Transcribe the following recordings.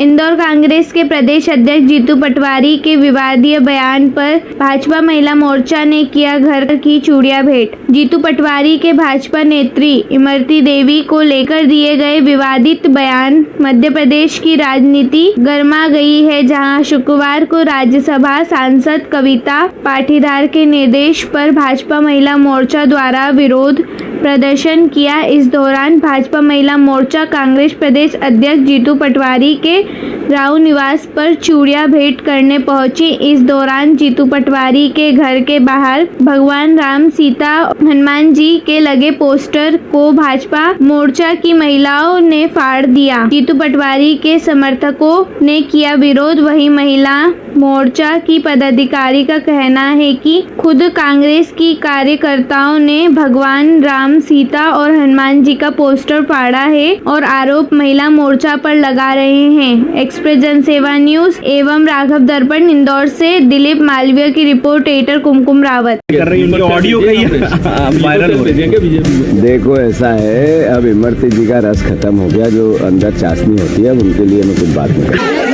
इंदौर कांग्रेस के प्रदेश अध्यक्ष जीतू पटवारी के विवादीय बयान पर भाजपा महिला मोर्चा ने किया घर की चूड़ियां भेंट। जीतू पटवारी के भाजपा नेत्री इमरती देवी को लेकर दिए गए विवादित बयान मध्य प्रदेश की राजनीति गरमा गई है, जहां शुक्रवार को राज्यसभा सांसद कविता पाटीदार के निर्देश पर भाजपा महिला मोर्चा द्वारा विरोध प्रदर्शन किया। इस दौरान भाजपा महिला मोर्चा कांग्रेस प्रदेश अध्यक्ष जीतू पटवारी के राव निवास पर चूड़ियां भेंट करने पहुंची। इस दौरान जीतू पटवारी के घर के बाहर भगवान राम, सीता, हनुमान जी के लगे पोस्टर को भाजपा मोर्चा की महिलाओं ने फाड़ दिया। जीतू पटवारी के समर्थकों ने किया विरोध। वहीं महिला मोर्चा की पदाधिकारी का कहना है कि खुद कांग्रेस की कार्यकर्ताओं ने भगवान राम, सीता और हनुमान जी का पोस्टर फाड़ा है और आरोप महिला मोर्चा पर लगा रहे हैं। एक्सप्रेस जनसेवा न्यूज एवं राघव दर्पण इंदौर से दिलीप मालवीय की रिपोर्ट, एडिटर कुमकुम रावत। ऑडियो वायरल हो रही है। देखो ऐसा है, अब इमरती जी का रस खत्म हो गया, जो अंदर चाशनी होती है, अब उनके लिए मैं कुछ बात नहीं करूँ।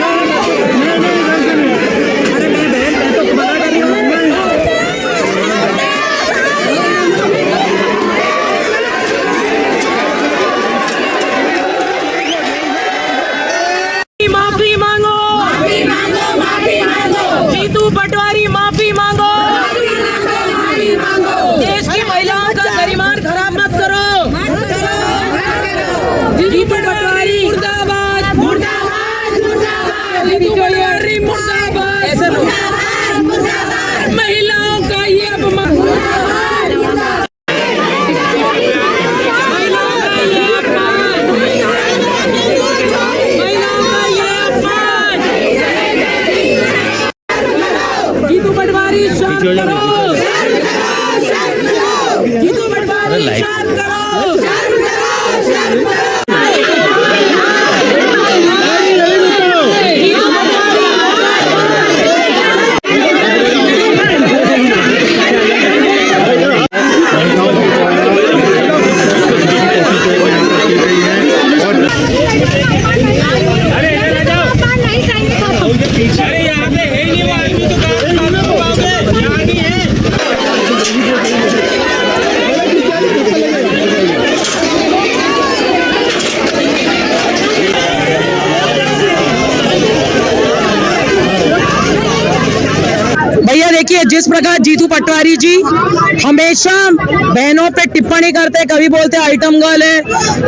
माफी मांगो, माफी मांगो, माफी मांगो। जीतू पटवारी माफी मांगो, माफी मांगो। देश की महिलाओं का गरिमान खराब मत करो। जीतू पटवारी मुर्दाबाद, मुर्दाबाद, मुर्दाबाद। जीतू पटवारी मुर्दाबाद, ऐसे मुर्दाबाद, मुर्दाबाद। महिलाओं का ये अपमान, जीतू पटवारी शांत करो, जीतू पटवारी शांत करो। भैया देखिए, जिस प्रकार जीतू पटवारी जी हमेशा बहनों पे टिप्पणी करते, कभी बोलते आइटम गर्ल है,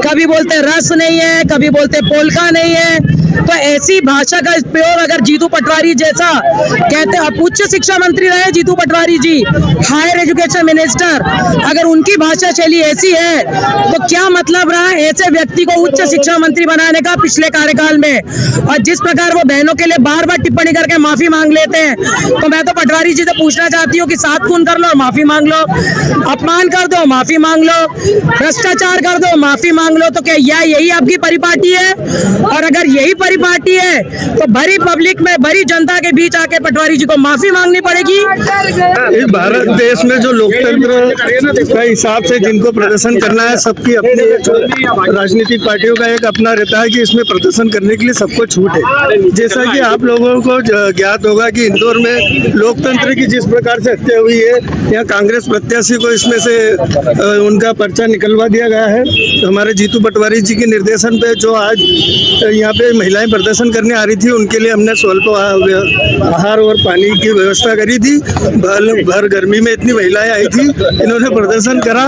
कभी बोलते रस नहीं है, कभी बोलते पोलका नहीं है, तो ऐसी भाषा का प्रयोग अगर जीतू पटवारी जैसा कहते, अब उच्च शिक्षा मंत्री रहे जीतू पटवारी जी, हायर एजुकेशन मिनिस्टर, अगर उनकी भाषा शैली ऐसी है तो क्या मतलब रहा ऐसे व्यक्ति को उच्च शिक्षा मंत्री बनाने का पिछले कार्यकाल में। और जिस प्रकार वो बहनों के लिए बार बार टिप्पणी करके माफी मांग लेते हैं, तो मैं तो पटवारी जी से पूछना चाहती हूँ कि 7 खून कर लो और माफी मांग लो, अपमान कर दो माफी मांग लो, भ्रष्टाचार कर दो माफी मांग लो, तो क्या यही आपकी परिपाटी है? और अगर यही परिपाटी है तो बड़ी पब्लिक में, बड़ी जनता के बीच आके पटवारी जी को माफी मांगनी पड़ेगी। इस भारत देश में जो लोकतंत्र का हिसाब से जिनको प्रदर्शन करना है, सबकी अपनी राजनीतिक पार्टियों का एक अपना रहता है कि इसमें प्रदर्शन करने के लिए सबको छूट है। जैसा कि आप लोगों को ज्ञात होगा कि इंदौर में लोकतंत्र की जिस प्रकार से हत्या हुई है, यहाँ कांग्रेस प्रत्याशी को इसमें से उनका पर्चा निकलवा दिया गया है। तो हमारे जीतू पटवारी जी के निर्देशन पे जो आज यहाँ पे महिलाएं प्रदर्शन करने आ रही थी, उनके लिए हमने स्वल्प आहार और पानी की व्यवस्था करी थी। भर गर्मी में इतनी महिलाएं आई थी, इन्होंने प्रदर्शन करा,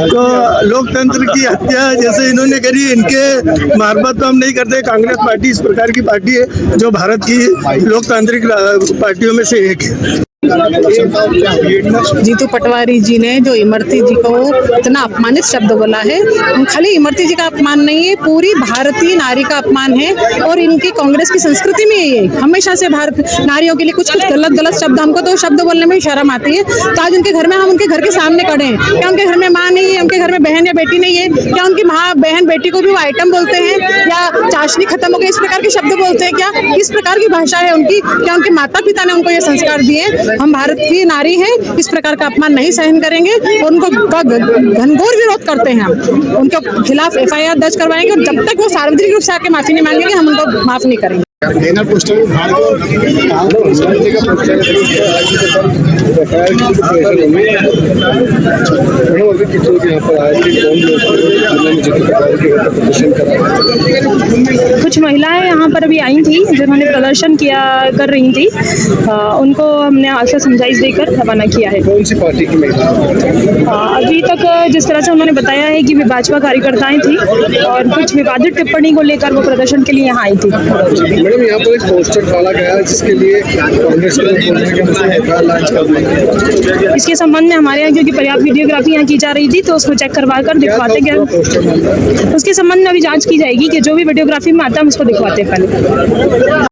तो लोकतंत्र की हत्या जैसे इन्होंने करी, इनके मार्फत तो हम नहीं करते। कांग्रेस पार्टी इस प्रकार की पार्टी है जो भारत की लोकतांत्रिक पार्टियों में से एक है। जीतू पटवारी जी ने जो इमरती जी को इतना अपमानित शब्द बोला है, खाली इमरती जी का अपमान नहीं है, पूरी भारतीय नारी का अपमान है। और इनकी कांग्रेस की संस्कृति में ये हमेशा से भारत नारियों के लिए कुछ गलत शब्द, हमको तो शब्द बोलने में शर्म आती है। तो आज उनके घर में, हम उनके घर के सामने खड़े हैं, क्या उनके घर में माँ नहीं है, उनके घर में बहन या बेटी नहीं है, क्या उनकी माँ बहन बेटी को भी वो आइटम बोलते हैं, या चाशनी खत्म हो गई, इस प्रकार के शब्द बोलते हैं? क्या इस प्रकार की भाषा है उनकी? क्या उनके माता पिता ने उनको ये संस्कार दिए? हम भारत की नारी है, इस प्रकार का अपमान नहीं सहन करेंगे और उनको घनघोर विरोध करते हैं। हम उनके खिलाफ FIR दर्ज करवाएंगे और जब तक वो सार्वजनिक रूप से आके माफी नहीं मांगेंगे, हम उनको माफ नहीं करेंगे। बैनर पोस्टर में भारतीय का पोस्टर यहाँ पर आए थे कौन लोग प्रदर्शन करा। कुछ महिलाएं यहाँ पर अभी आई थी जिन्होंने प्रदर्शन कर रही थी, उनको हमने आशा समझाइश देकर रवाना किया है। कौन सी पार्टी की महिला? अभी तक जिस तरह से उन्होंने बताया है कि वे भाजपा कार्यकर्ताएं थी और कुछ विवादित टिप्पणी को लेकर वो प्रदर्शन के लिए यहाँ आई थी। मैडम यहाँ पर एक पोस्टर डाला गया है जिसके लिए कांग्रेस के लोग बोल रहे हैं कि लॉन्च कर देंगे। इसके संबंध में हमारे यहाँ क्योंकि पर्याप्त वीडियोग्राफी यहाँ की जा रही थी तो उसको चेक करवा कर दिखवाते गए। उसके संबंध में अभी जांच की जाएगी कि जो भी वीडियोग्राफी में आता है हम उसको दिखवाते हैं पहले।